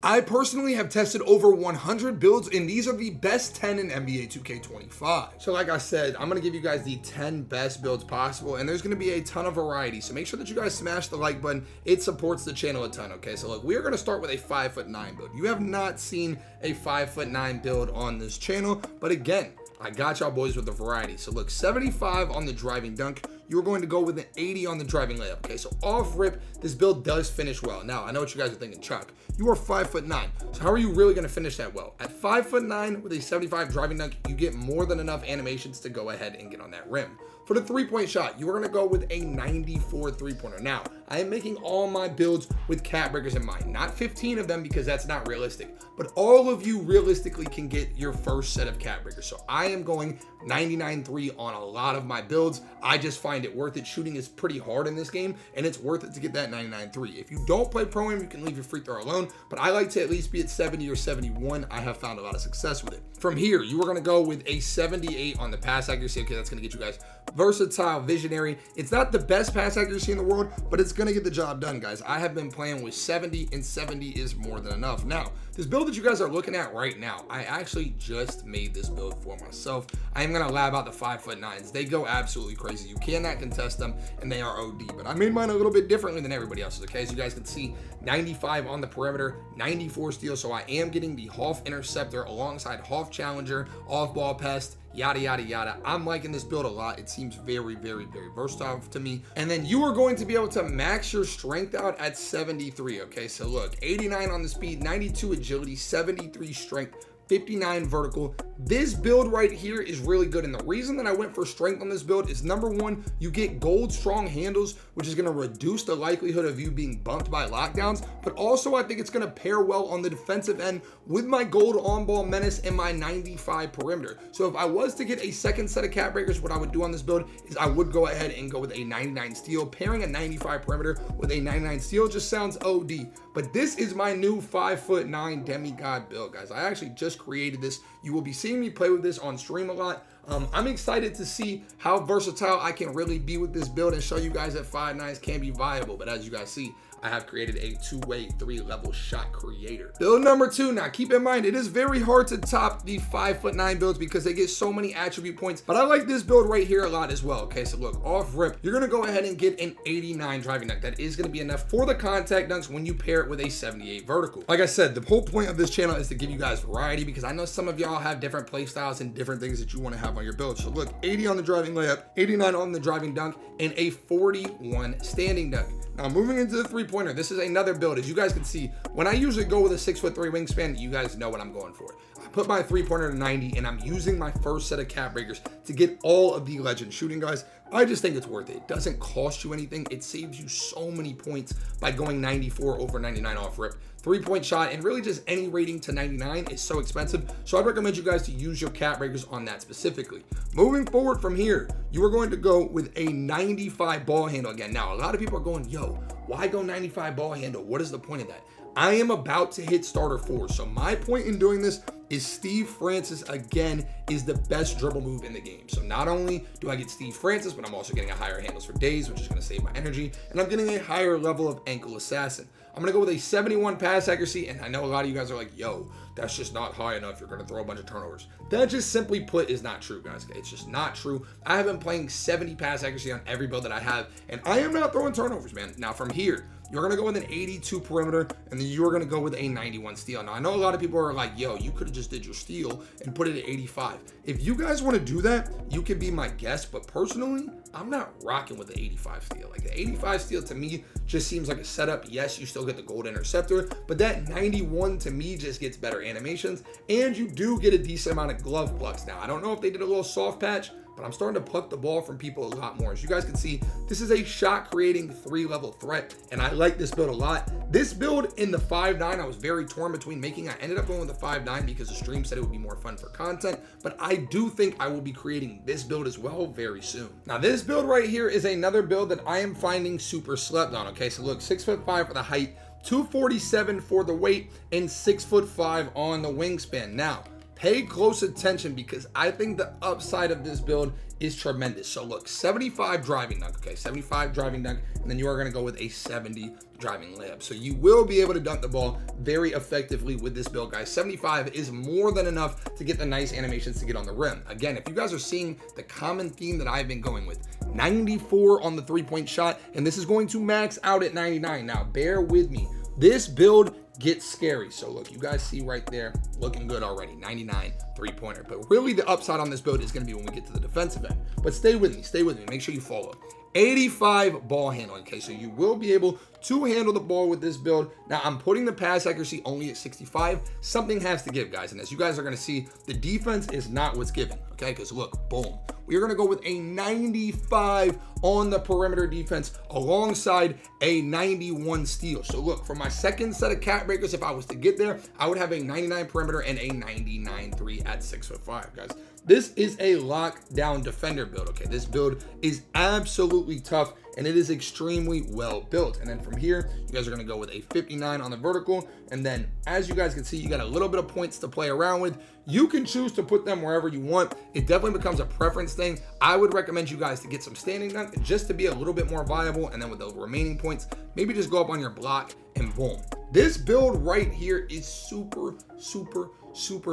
I personally have tested over 100 builds, and these are the best 10 in NBA 2K25. So like I said, I'm gonna give you guys the 10 best builds possible, and there's gonna be a ton of variety. So make sure that you guys smash the like button. It supports the channel a ton, okay? So look, we are gonna start with a 5'9" build. You have not seen a 5'9" build on this channel, but again, I got y'all boys with a variety. So look, 75 on the driving dunk. You're going to go with an 80 on the driving layup. Okay, so off rip, this build does finish well. Now, I know what you guys are thinking, Choc. You are 5'9". So how are you really going to finish that well? At 5'9" with a 75 driving dunk, you get more than enough animations to go ahead and get on that rim. For the three-point shot, you are going to go with a 94 three-pointer. Now, I am making all my builds with cat breakers in mind. Not 15 of them because that's not realistic, but all of you realistically can get your first set of cat breakers. So I am going 99.3 on a lot of my builds. I just find it worth it. Shooting is pretty hard in this game, and it's worth it to get that 99.3. If you don't play pro-am, you can leave your free throw alone, but I like to at least be at 70 or 71. I have found a lot of success with it. From here, you are going to go with a 78 on the pass accuracy. Okay, that's going to get you guys versatile, visionary. It's not the best pass accuracy in the world, but it's going to get the job done, guys. I have been playing with 70, and 70 is more than enough. Now, this build that you guys are looking at right now, I actually just made this build for myself. I am going to lab out the 5'9s. They go absolutely crazy. You cannot contest them, and they are OD, but I made mine a little bit differently than everybody else's, okay? So you guys can see 95 on the perimeter, 94 steal, so I am getting the Hoff Interceptor alongside Hoff Challenger, off-ball pest, yada, yada, yada. I'm liking this build a lot. It seems very, very, very versatile to me. And then you are going to be able to max your strength out at 73, okay? So look, 89 on the speed, 92 agility, 73 strength, 59 vertical. This build right here is really good, and the reason that I went for strength on this build is number one, you get gold strong handles, which is going to reduce the likelihood of you being bumped by lockdowns, but also I think it's going to pair well on the defensive end with my gold on-ball menace and my 95 perimeter. So if I was to get a second set of cat breakers, what I would do on this build is I would go ahead and go with a 99 steal. Pairing a 95 perimeter with a 99 steal just sounds OD, but this is my new 5'9" demigod build, guys. I actually just created this. You will be seeing me play with this on stream a lot. I'm excited to see how versatile I can really be with this build and show you guys that 5'9s can be viable. But as you guys see, I have created a two-way, three-level shot creator. Build number two. Now, keep in mind, it is very hard to top the 5'9" builds because they get so many attribute points, but I like this build right here a lot as well. Okay, so look, off rip, you're gonna go ahead and get an 89 driving dunk. That is gonna be enough for the contact dunks when you pair it with a 78 vertical. Like I said, the whole point of this channel is to give you guys variety because I know some of y'all have different play styles and different things that you wanna have on your build. So look, 80 on the driving layup, 89 on the driving dunk, and a 41 standing dunk. Now, moving into the three-pointer, this is another build. As you guys can see, when I usually go with a 6'3" wingspan, you guys know what I'm going for. I put my three-pointer to 90, and I'm using my first set of cat breakers to get all of the legend shooting, guys. I just think it's worth it. It doesn't cost you anything. It saves you so many points by going 94 over 99 off rip. Three-point shot, and really just any rating to 99 is so expensive. So I'd recommend you guys to use your cat breakers on that specifically. Moving forward from here, you are going to go with a 95 ball handle again. Now, a lot of people are going, yo, why go 95 ball handle? What is the point of that? I am about to hit starter 4. So my point in doing this is Steve Francis, again, is the best dribble move in the game. So not only do I get Steve Francis, but I'm also getting a higher handles for days, which is going to save my energy, and I'm getting a higher level of ankle assassin. I'm going to go with a 71 pass accuracy, and I know a lot of you guys are like, yo, that's just not high enough. You're going to throw a bunch of turnovers. That just simply put is not true, guys. It's just not true. I have been playing 70 pass accuracy on every build that I have, and I am not throwing turnovers, man. Now from here, you're going to go with an 82 perimeter, and then you're going to go with a 91 steal. Now, I know a lot of people are like, yo, you could have just did your steal and put it at 85. If you guys want to do that, you can be my guest, but personally, I'm not rocking with the 85 steal. Like, the 85 steal to me just seems like a setup. Yes, you still get the gold interceptor, but that 91 to me just gets better animations, and you do get a decent amount of glove plucks. Now, I don't know if they did a little soft patch, but I'm starting to pluck the ball from people a lot more. As you guys can see, this is a shot creating 3-level threat, and I like this build a lot. This build in the 5'9", I was very torn between making. I ended up going with the 5'9" because the stream said it would be more fun for content, but I do think I will be creating this build as well very soon. Now, this build right here is another build that I am finding super slept on. Okay, so look, 6'5" for the height, 247 for the weight, and 6'5" on the wingspan. Now, pay close attention because I think the upside of this build is tremendous. So look, 75 driving dunk, okay, 75 driving dunk, and then you are gonna go with a 70 driving layup. So you will be able to dunk the ball very effectively with this build, guys. 75 is more than enough to get the nice animations to get on the rim. Again, if you guys are seeing the common theme that I've been going with, 94 on the three-point shot, and this is going to max out at 99. Now, bear with me. This build gets scary. So look, you guys see right there, looking good already, 99 three-pointer. But really the upside on this build is gonna be when we get to the defensive end. But stay with me, make sure you follow. 85 ball handling, okay, so you will be able to handle the ball with this build. Now, I'm putting the pass accuracy only at 65. Something has to give, guys, and as you guys are gonna see, the defense is not what's given, okay, because look, boom. We are gonna go with a 95 on the perimeter defense alongside a 91 steal. So look, for my second set of cat breakers, if I was to get there, I would have a 99 perimeter and a 99 3 at 6'5", guys. This is a lockdown defender build, okay? This build is absolutely tough and it is extremely well built. And then from here, you guys are gonna go with a 59 on the vertical. And then as you guys can see, you got a little bit of points to play around with. You can choose to put them wherever you want. It definitely becomes a preference thing. I would recommend you guys to get some standing dunk just to be a little bit more viable. And then with the remaining points, maybe just go up on your block and boom. This build right here is super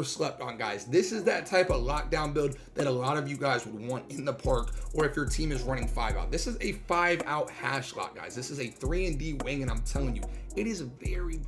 slept on, guys. This is that type of lockdown build that a lot of you guys would want in the park, or if your team is running 5 out. This is a 5 out hash lock, guys. This is a 3-and-D wing, and I'm telling you, it is very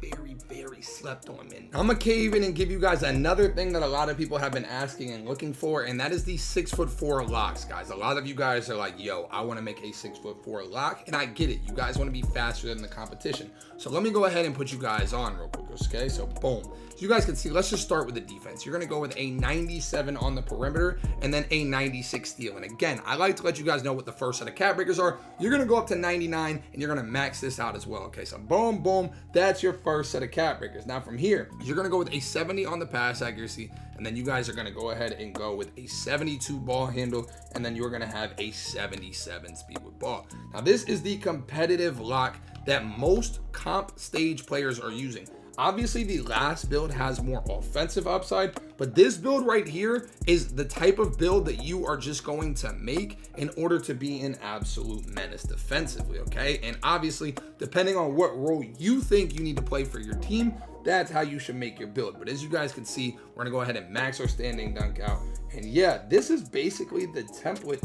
slept on, man. I'm gonna cave in and give you guys another thing that a lot of people have been asking and looking for, and that is the 6'4" locks, guys. A lot of you guys are like, yo, I want to make a 6'4" lock, and I get it. You guys want to be faster than the competition. So let me go ahead and put you guys on real quick, okay? So boom. So you guys can see, let's just start with the defense. You're gonna go with a 97 on the perimeter and then a 96 steal. And again, I like to let you guys know what the first set of cat breakers are. You're gonna go up to 99 and you're gonna max this out as well. Okay, so boom, that's your first set of cat breakers. Now from here, you're gonna go with a 70 on the pass accuracy, and then you guys are gonna go ahead and go with a 72 ball handle, and then you're gonna have a 77 speed with ball. Now this is the competitive lock that most comp stage players are using. Obviously, the last build has more offensive upside, but this build right here is the type of build that you are just going to make in order to be an absolute menace defensively, okay? And obviously, depending on what role you think you need to play for your team, that's how you should make your build. But as you guys can see, we're gonna go ahead and max our standing dunk out. And yeah, this is basically the template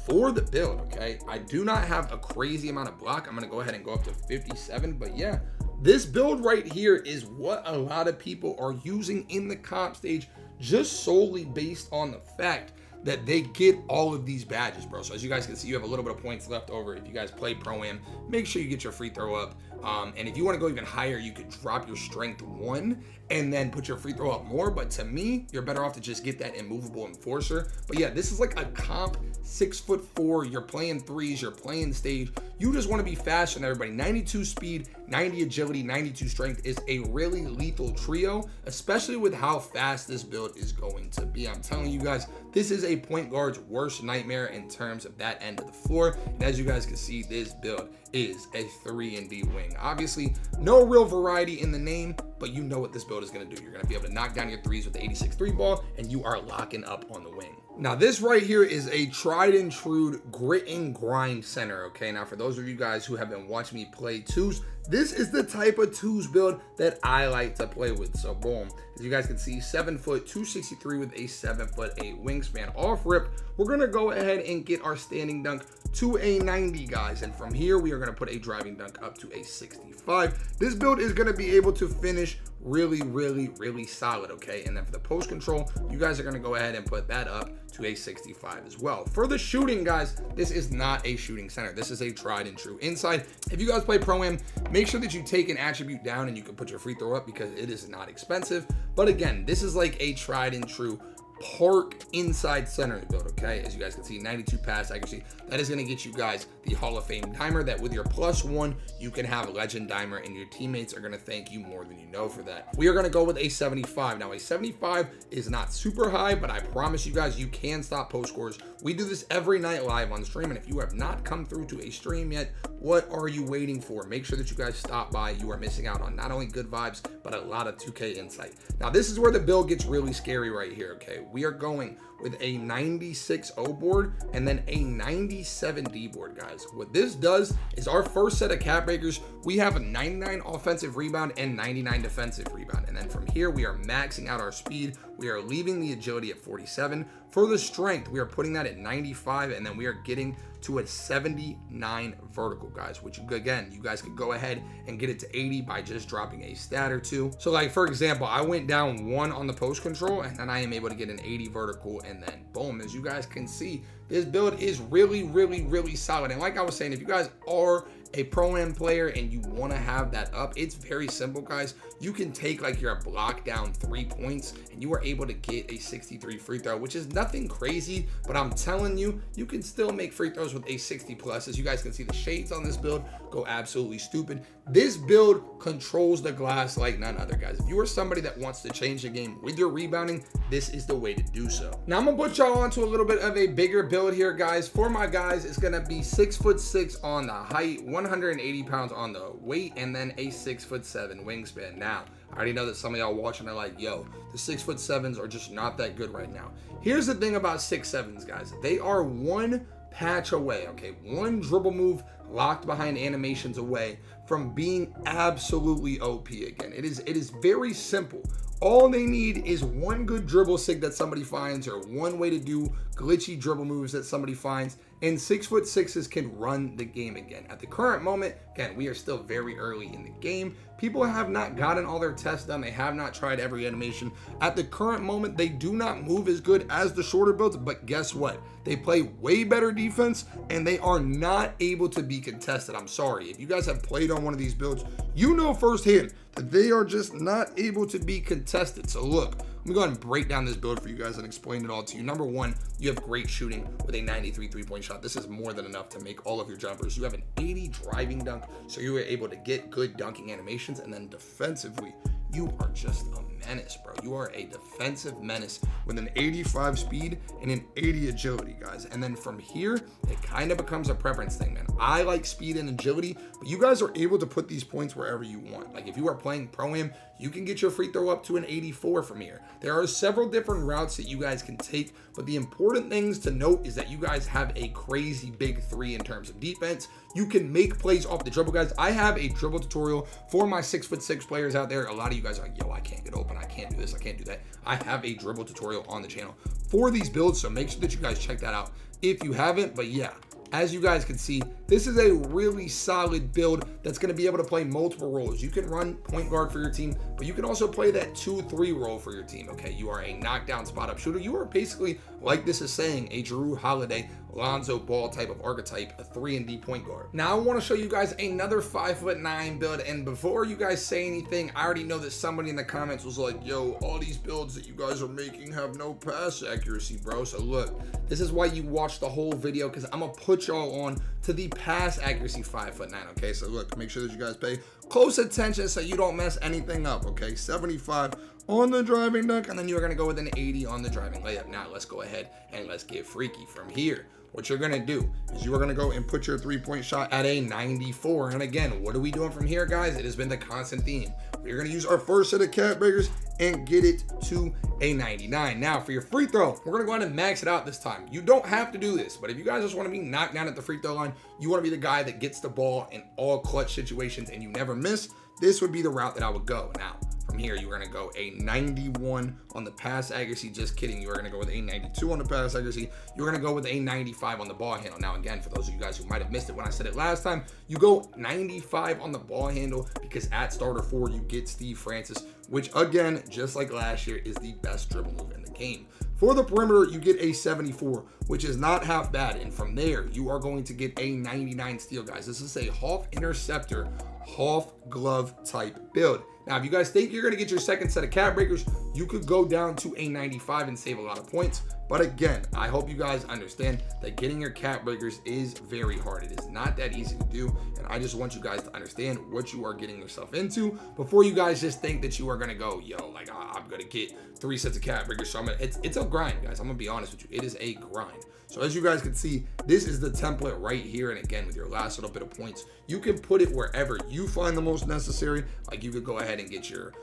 for the build, okay? I do not have a crazy amount of block. I'm gonna go ahead and go up to 57, but yeah, this build right here is what a lot of people are using in the comp stage, just solely based on the fact that they get all of these badges, bro. So as you guys can see, you have a little bit of points left over. If you guys play Pro-Am, make sure you get your free throw up. And if you want to go even higher, you could drop your strength 1 and then put your free throw up more. But to me, you're better off to just get that immovable enforcer. But yeah, this is like a comp 6'4". You're playing threes, you're playing stage. You just want to be faster than everybody. 92 speed, 90 agility, 92 strength is a really lethal trio, especially with how fast this build is going to be. I'm telling you guys, this is a point guard's worst nightmare in terms of that end of the floor. And as you guys can see, this build is a 3-and-D wing. Obviously, no real variety in the name, but you know what this build is going to do. You're going to be able to knock down your threes with the 86 3 ball, and you are locking up on the wing. Now, this right here is a tried and true grit and grind center, okay? Now, for those of you guys who have been watching me play twos, this is the type of twos build that I like to play with. So, boom. As you guys can see, 7 foot, 263 with a 7'8" wingspan. Off rip, we're going to go ahead and get our standing dunk to a 90, guys. And from here, we are going to put a driving dunk up to a 65. This build is going to be able to finish really solid, okay? And then for the post control, you guys are going to go ahead and put that up to a 65 as well. For the shooting, guys, this is not a shooting center. This is a tried and true inside. If you guys play Pro-Am, make sure that you take an attribute down and you can put your free throw up because it is not expensive. But again, this is like a tried and true park inside center build, okay? As you guys can see, 92 pass accuracy. That is going to get you guys the Hall of Fame dimer that with your +1, you can have a legend dimer, and your teammates are going to thank you more than you know for that. We are going to go with a 75. Now, a 75 is not super high, but I promise you guys, you can stop post scores. We do this every night live on stream, and if you have not come through to a stream yet, what are you waiting for? Make sure that you guys stop by. You are missing out on not only good vibes, but a lot of 2K insight. Now, this is where the build gets really scary right here, okay? We are going with a 96 O board and then a 97 D board, guys. What this does is our first set of cap breakers, we have a 99 offensive rebound and 99 defensive rebound. And then from here, we are maxing out our speed. We are leaving the agility at 47. For the strength, we are putting that at 95, and then we are getting to a 79 vertical, guys, which again, you guys could go ahead and get it to 80 by just dropping a stat or two. So like, for example, I went down 1 on the post control, and then I am able to get an 80 vertical, and then boom, as you guys can see, this build is really solid. And like I was saying, if you guys are a pro-am player and you want to have that up, it's very simple, guys. You can take like your block down 3 points and you are able to get a 63 free throw, which is nothing crazy, but I'm telling you, you can still make free throws with a 60 plus. As you guys can see, the shades on this build go absolutely stupid. This build controls the glass like none other, guys. If you are somebody that wants to change the game with your rebounding, this is the way to do so. Now I'm gonna put y'all onto a little bit of a bigger build here, guys. For my guys, it's gonna be 6'6" on the height, 180 pounds on the weight, and then a 6'7" wingspan. Now, I already know that some of y'all watching are like, yo, the 6'7s are just not that good right now. Here's the thing about 6'7s, guys. They are one patch away, okay? One dribble move locked behind animations away from being absolutely OP again. It is very simple. All they need is one good dribble sig that somebody finds, or one way to do glitchy dribble moves that somebody finds, and 6'6" can run the game again. At the current moment, again, we are still very early in the game. People have not gotten all their tests done. They have not tried every animation. At the current moment, they do not move as good as the shorter builds, but guess what? They play way better defense, and they are not able to be contested. I'm sorry. If you guys have played on one of these builds, you know firsthand that they are just not able to be contested. So look, let me go ahead and break down this build for you guys and explain it all to you. Number one, you have great shooting with a 93 three-point shot. This is more than enough to make all of your jumpers. You have an 80 driving dunk, so you were able to get good dunking animations. And then defensively, you are just a menace, bro. You are a defensive menace with an 85 speed and an 80 agility, guys. And then from here, it kind of becomes a preference thing, man. I like speed and agility, but you guys are able to put these points wherever you want. Like if you are playing pro-am, you can get your free throw up to an 84 from here. There are several different routes that you guys can take, but the important things to note is that you guys have a crazy big three in terms of defense. You can make plays off the dribble, guys. I have a dribble tutorial for my 6'6" players out there. A lot of you guys are like, yo, I can't get open. I can't do this. I can't do that. I have a dribble tutorial on the channel for these builds, so make sure that you guys check that out if you haven't. But yeah, as you guys can see, this is a really solid build that's going to be able to play multiple roles. You can run point guard for your team, but you can also play that 2-3 role for your team, okay? You are a knockdown spot-up shooter. You are basically, like this is saying, a Jrue Holiday, Lonzo Ball type of archetype, a 3-and-D point guard. Now, I want to show you guys another 5'9" build, and before you guys say anything, I already know that somebody in the comments was like, yo, all these builds that you guys are making have no pass accuracy, bro. So look, this is why you watch the whole video, because I'm going to put y'all on to the pass accuracy 5'9", okay? So look, make sure that you guys pay close attention so you don't mess anything up, okay? 75 on the driving dunk, and then you're going to go with an 80 on the driving layup. Now, let's go ahead and let's get freaky from here. What you're going to do is you are going to go and put your three-point shot at a 94. And again, what are we doing from here, guys? It has been the constant theme. We're going to use our first set of cap breakers and get it to a 99. Now, for your free throw, we're going to go ahead and max it out this time. You don't have to do this, but if you guys just want to be knocked down at the free throw line, you want to be the guy that gets the ball in all clutch situations and you never miss, this would be the route that I would go. Now, from here, you're going to go a 91 on the pass accuracy. Just kidding. You are going to go with a 92 on the pass accuracy. You're going to go with a 95 on the ball handle. Now, again, for those of you guys who might have missed it when I said it last time, you go 95 on the ball handle because at starter 4, you get Steve Francis, which, again, just like last year, is the best dribble move in the game. For the perimeter, you get a 74, which is not half bad. And from there, you are going to get a 99 steal, guys. This is a half interceptor, half glove type build. Now, if you guys think you're going to get your second set of cat breakers, you could go down to a 95 and save a lot of points. But again, I hope you guys understand that getting your cat breakers is very hard. It is not that easy to do. And I just want you guys to understand what you are getting yourself into before you guys just think that you are going to go, yo, like I'm going to get 3 sets of cat breakers. So it's a grind, guys. I'm going to be honest with you. It is a grind. So as you guys can see, this is the template right here. And again, with your last little bit of points, you can put it wherever you find the most necessary. Like you could go ahead and get your,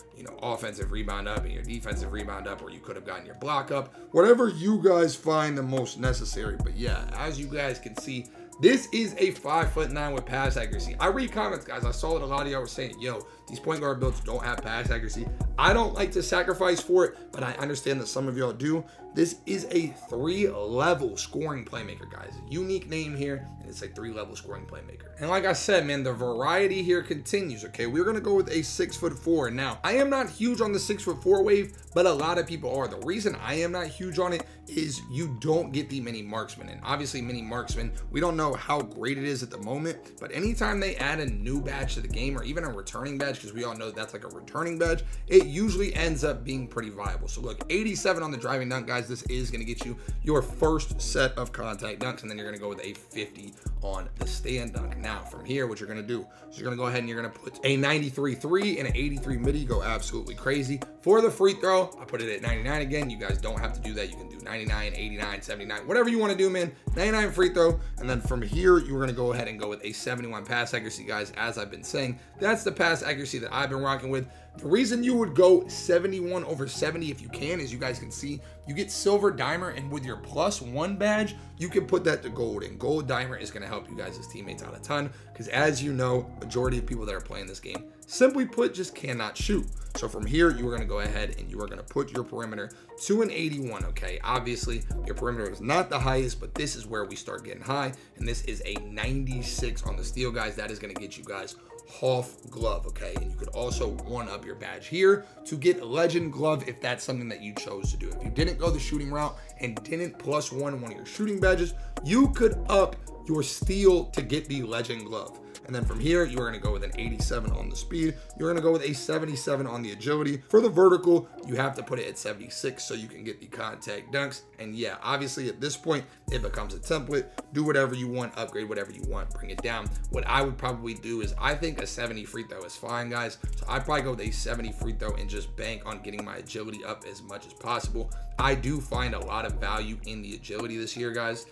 offensive rebound up and your defensive rebound up, or you could have gotten your block up, whatever you guys find the most necessary. But yeah, as you guys can see, this is a 5'9" with pass accuracy. I read comments, guys. I saw that a lot of y'all were saying, yo, these point guard builds don't have pass accuracy. I don't like to sacrifice for it, but I understand that some of y'all do. This is a 3-level scoring playmaker, guys. Unique name here, and it's a 3-level scoring playmaker. And like I said, man, the variety here continues, okay? We're going to go with a 6'4". Now, I am not huge on the 6'4" wave, but a lot of people are. The reason I am not huge on it is you don't get the mini marksman. And obviously, mini marksman, we don't know how great it is at the moment, but anytime they add a new badge to the game, or even a returning badge, because we all know that's like a returning badge, it usually ends up being pretty viable. So look, 87 on the driving dunk, guys. This is going to get you your first set of contact dunks, and then you're going to go with a 50 on the stand dunk. Now, from here, what you're going to do is you're going to go ahead and you're going to put a 93-3 and an 83 midi, go absolutely crazy. For the free throw, I put it at 99 again. You guys don't have to do that. You can do 99, 89, 79, whatever you want to do, man. 99 free throw, and then from here, you're going to go ahead and go with a 71 pass accuracy, guys. As I've been saying, that's the pass accuracy that I've been rocking with. The reason you would go 71 over 70 if you can is you guys can see you get silver dimer, and with your +1 badge, you can put that to gold, and gold dimer is going to help you guys as teammates out a ton, because as you know, majority of people that are playing this game, simply put, just cannot shoot. So from here, you are going to go ahead and you are going to put your perimeter to an 81, okay? Obviously, your perimeter is not the highest, but this is where we start getting high, and this is a 96 on the steal, guys. That is going to get you guys half glove, okay? And you could also one up your badge here to get legend glove if that's something that you chose to do. If you didn't go the shooting route and didn't +1 one of your shooting badges, you could up your steal to get the legend glove. And then from here, you're going to go with an 87 on the speed. You're going to go with a 77 on the agility. For the vertical, you have to put it at 76 so you can get the contact dunks. And yeah, obviously at this point, it becomes a template. Do whatever you want, upgrade whatever you want, bring it down. What I would probably do is I think a 70 free throw is fine, guys. So I'd probably go with a 70 free throw and just bank on getting my agility up as much as possible. I do find a lot of value in the agility this year, guys.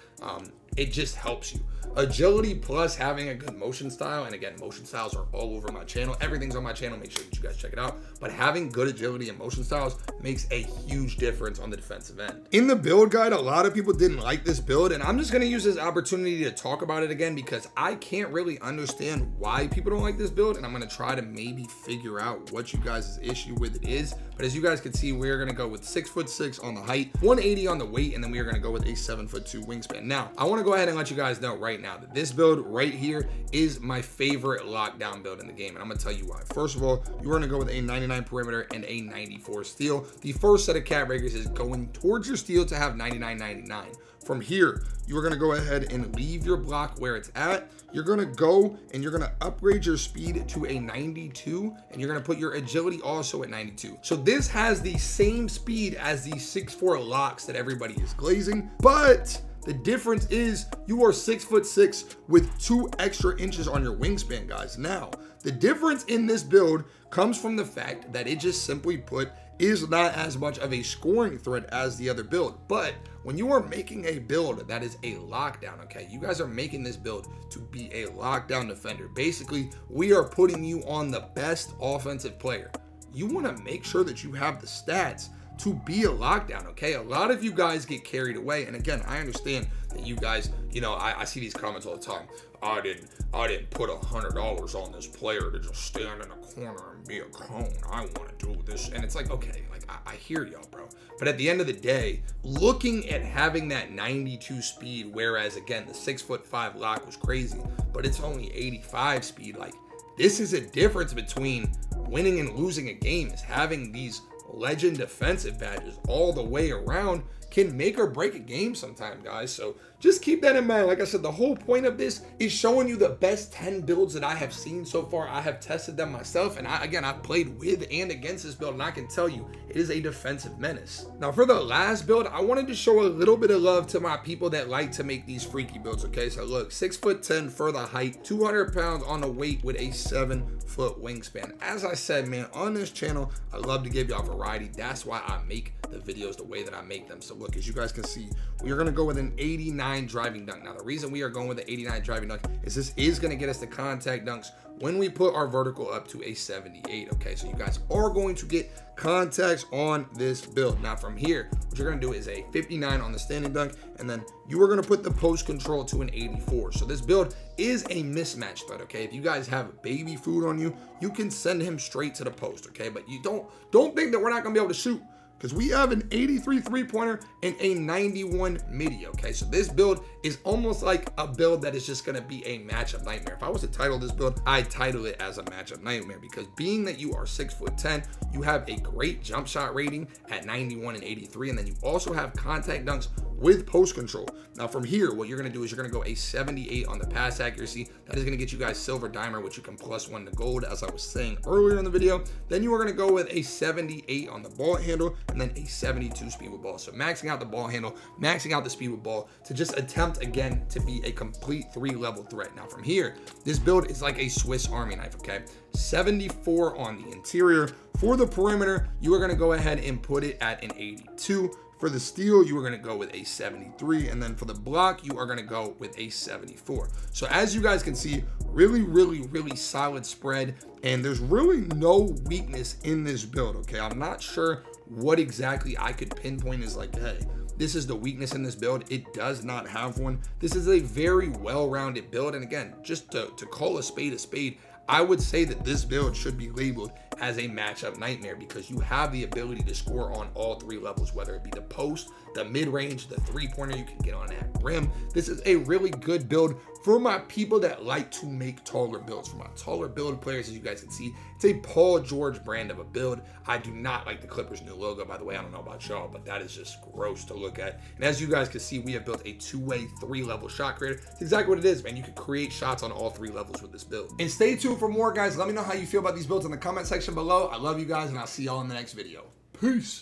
It just helps you. Agility plus having a good motion style, and again, motion styles are all over my channel. Everything's on my channel. Make sure that you guys check it out. But having good agility and motion styles makes a huge difference on the defensive end. In the build guide, a lot of people didn't like this build, and I'm just going to use this opportunity to talk about it again because I can't really understand why people don't like this build, and I'm going to try to maybe figure out what you guys' issue with it is. But as you guys can see, we're going to go with 6'6" on the height, 180 on the weight, and then we are going to go with a 7'2" wingspan. Now, I want to go ahead and let you guys know right now that this build right here is my favorite lockdown build in the game, and I'm going to tell you why. First of all, you're going to go with a 99 perimeter and a 94 steal. The first set of cat breakers is going towards your steal to have 99-99. From here, you are going to go ahead and leave your block where it's at. You're going to go and you're going to upgrade your speed to a 92, and you're going to put your agility also at 92. So this has the same speed as the 6'4" locks that everybody is glazing, but the difference is you are 6'6" with 2 extra inches on your wingspan, guys. Now, the difference in this build comes from the fact that it just simply put is not as much of a scoring threat as the other build. But when you are making a build that is a lockdown, okay, you guys are making this build to be a lockdown defender. Basically, we are putting you on the best offensive player. You want to make sure that you have the stats to be a lockdown, okay? A lot of you guys get carried away, and again, I understand that you guys, I see these comments all the time. I didn't put $100 on this player to just stand in a corner and be a cone. I want to do this, and it's like, okay, like I hear y'all, bro. But at the end of the day, looking at having that 92 speed, whereas again the 6'5" lock was crazy, but it's only 85 speed. Like, this is a difference between winning and losing a game, is having these legend defensive badges all the way around can make or break a game sometime, guys. So just keep that in mind. Like I said, the whole point of this is showing you the best 10 builds that I have seen so far. I have tested them myself, and I've played with and against this build, and I can tell you it is a defensive menace. Now for the last build, I wanted to show a little bit of love to my people that like to make these freaky builds. Okay, so look, 6'10" for the height, 200 pounds on the weight with a 7-foot wingspan. As I said, man, on this channel I love to give y'all variety. That's why I make the videos the way that I make them. So look, as you guys can see, we are going to go with an 89 driving dunk. Now the reason we are going with the 89 driving dunk is this is going to get us the contact dunks when we put our vertical up to a 78. Okay, so you guys are going to get contacts on this build. Now from here, what you're going to do is a 59 on the standing dunk, and then you are going to put the post control to an 84. So this build is a mismatch threat. Okay, if you guys have baby food on you, you can send him straight to the post. Okay, but you don't think that we're not going to be able to shoot, because we have an 83 three-pointer and a 91 midi. Okay, so this build is almost like a build that is just going to be a matchup nightmare. If I was to title this build, I'd title it as a matchup nightmare, because being that you are 6'10", you have a great jump shot rating at 91 and 83, and then you also have contact dunks with post control. Now from here, what you're going to do is you're going to go a 78 on the pass accuracy. That is going to get you guys silver dimer, which you can +1 to gold, as I was saying earlier in the video. Then you are going to go with a 78 on the ball handle, and then a 72 speed with ball. So maxing out the ball handle, maxing out the speed with ball to just attempt again to be a complete 3-level threat. Now from here, this build is like a Swiss Army knife. Okay, 74 on the interior. For the perimeter, you are going to go ahead and put it at an 82. For the steal, you are going to go with a 73, and then for the block, you are going to go with a 74. So as you guys can see, really solid spread, and there's really no weakness in this build. Okay, I'm not sure what exactly I could pinpoint as like, hey, this is the weakness in this build. It does not have one. This is a very well-rounded build, and again, just to call a spade, I would say that this build should be labeled as a matchup nightmare, because you have the ability to score on all 3 levels, whether it be the post, the mid-range, the 3-pointer. You can get on that rim. This is a really good build for my people that like to make taller builds. For my taller build players, as you guys can see, it's a Paul George brand of a build. I do not like the Clippers' new logo, by the way. I don't know about y'all, but that is just gross to look at. And as you guys can see, we have built a 2-way 3-level shot creator. It's exactly what it is, man. You can create shots on all 3 levels with this build. And stay tuned for more, guys. Let me know how you feel about these builds in the comment section below. I love you guys, and I'll see y'all in the next video. Peace.